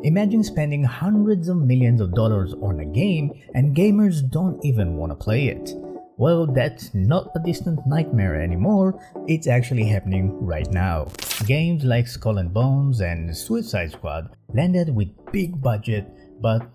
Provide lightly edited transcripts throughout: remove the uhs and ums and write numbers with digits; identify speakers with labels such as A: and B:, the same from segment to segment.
A: Imagine spending hundreds of millions of dollars on a game and gamers don't even want to play it. Well, that's not a distant nightmare anymore, it's actually happening right now. Games like Skull and Bones and Suicide Squad landed with big budget but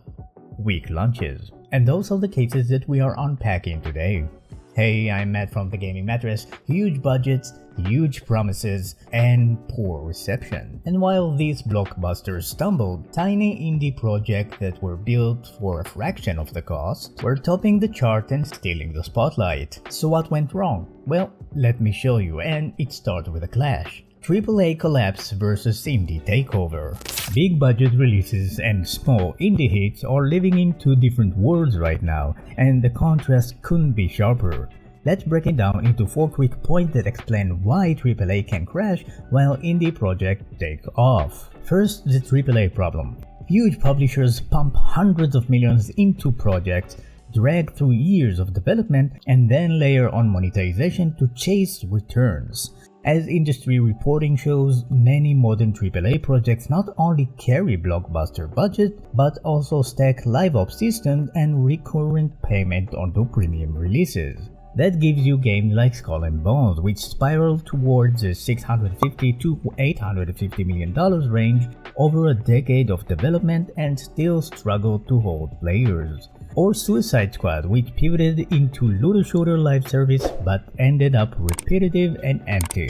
A: weak launches. And those are the cases that we are unpacking today. Hey, I'm Matt from The Gaming Mattress. Huge budgets, huge promises, and poor reception. And while these blockbusters stumbled, tiny indie projects that were built for a fraction of the cost were topping the chart and stealing the spotlight. So what went wrong? Well, let me show you, and it starts with a clash. AAA collapse versus indie takeover. Big budget releases and small indie hits are living in two different worlds right now, and the contrast couldn't be sharper. Let's break it down into 4 quick points that explain why AAA can crash while indie projects take off. First, the AAA problem. Huge publishers pump hundreds of millions into projects, drag through years of development, and then layer on monetization to chase returns. As industry reporting shows, many modern AAA projects not only carry blockbuster budget, but also stack live ops systems and recurrent payment onto premium releases. That gives you games like Skull and Bones, which spiral towards the $650 to $850 million range over a decade of development and still struggle to hold players. Or Suicide Squad, which pivoted into looter-shooter live service but ended up repetitive and empty.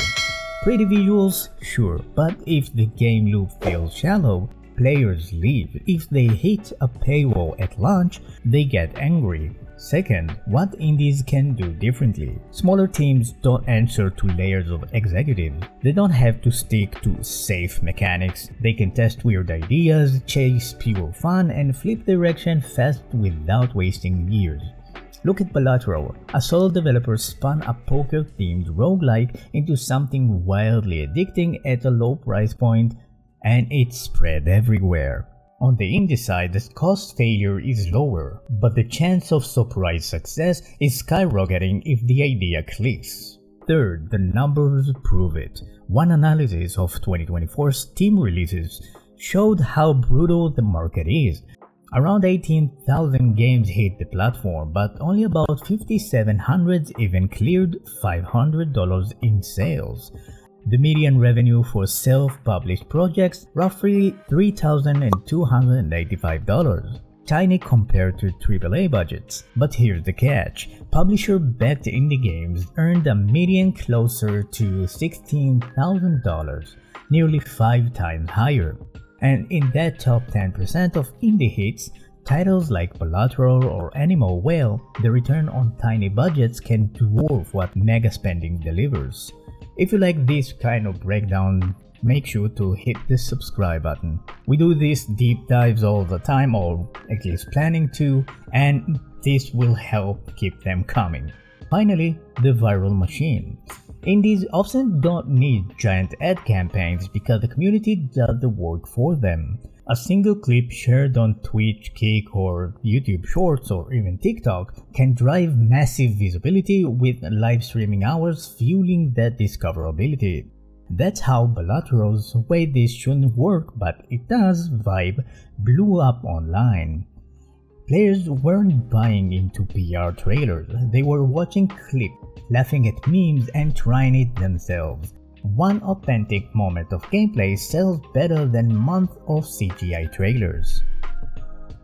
A: Pretty visuals? Sure, but if the game loop feels shallow, players leave. If they hit a paywall at launch, they get angry. Second, what indies can do differently. Smaller teams don't answer to layers of executives. They don't have to stick to safe mechanics. They can test weird ideas, chase pure fun, and flip direction fast without wasting years. Look at Balatro. A solo developer spun a poker-themed roguelike into something wildly addicting at a low price point, and it spread everywhere. On the indie side, the cost failure is lower, but the chance of surprise success is skyrocketing if the idea clicks. Third, the numbers prove it. One analysis of 2024 Steam releases showed how brutal the market is. Around 18,000 games hit the platform, but only about 5,700 even cleared $500 in sales. The median revenue for self-published projects roughly $3,285, tiny compared to AAA budgets. But here's the catch: publisher-backed indie games earned a median closer to $16,000, nearly 5 times higher. And in that top 10% of indie hits, titles like Balatro or Animal Whale, the return on tiny budgets can dwarf what mega spending delivers. If you like this kind of breakdown, make sure to hit the subscribe button. We do these deep dives all the time, or at least planning to, and this will help keep them coming. Finally, the viral machine. Indies often don't need giant ad campaigns because the community does the work for them. A single clip shared on Twitch, Kick, or YouTube Shorts, or even TikTok can drive massive visibility, with live streaming hours fueling that discoverability. That's how Balatro's "Way This Shouldn't Work But It Does" vibe blew up online. Players weren't buying into PR trailers, they were watching clips, laughing at memes, and trying it themselves. One authentic moment of gameplay sells better than months of CGI trailers.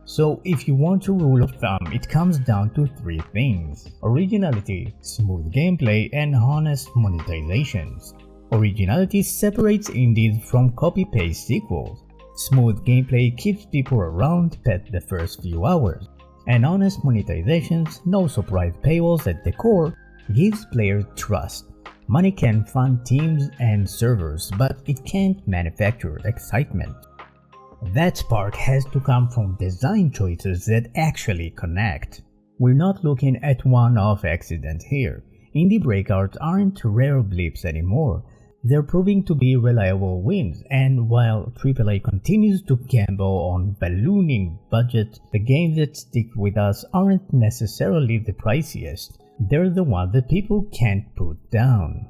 A: So if you want a rule of thumb, it comes down to 3 things: originality, smooth gameplay, and honest monetizations. Originality separates indies from copy-paste sequels. Smooth gameplay keeps people around past the first few hours. And honest monetizations, no surprise paywalls at the core, gives players trust. Money can fund teams and servers, but it can't manufacture excitement. That spark has to come from design choices that actually connect. We're not looking at one-off accidents here. Indie breakouts aren't rare blips anymore. They're proving to be reliable wins, and while AAA continues to gamble on ballooning budgets, the games that stick with us aren't necessarily the priciest. They're the ones that people can't put down.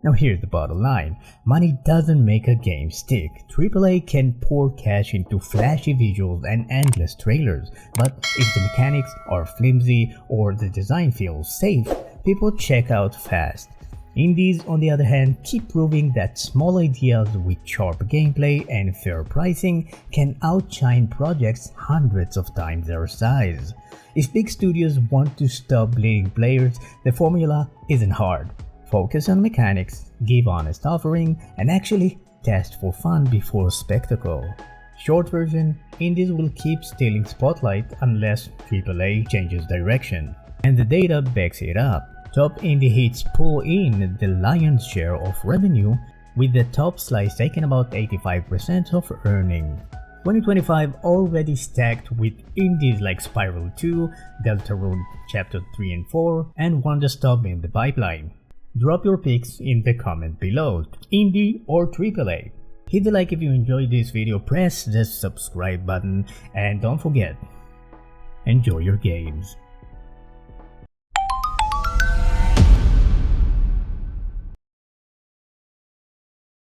A: Now here's the bottom line, money doesn't make a game stick. AAA can pour cash into flashy visuals and endless trailers, but if the mechanics are flimsy or the design feels safe, people check out fast. Indies, on the other hand, keep proving that small ideas with sharp gameplay and fair pricing can outshine projects hundreds of times their size. If big studios want to stop bleeding players, the formula isn't hard. Focus on mechanics, give honest offering, and actually test for fun before spectacle. Short version, indies will keep stealing spotlight unless AAA changes direction. And the data backs it up. Top indie hits pull in the lion's share of revenue, with the top slice taking about 85% of earning. 2025 already stacked with indies like Spiral 2, Deltarune Chapter 3 and 4, and Wonder Stop in the pipeline. Drop your picks in the comment below, indie or AAA. Hit the like if you enjoyed this video, press the subscribe button, and don't forget, enjoy your games.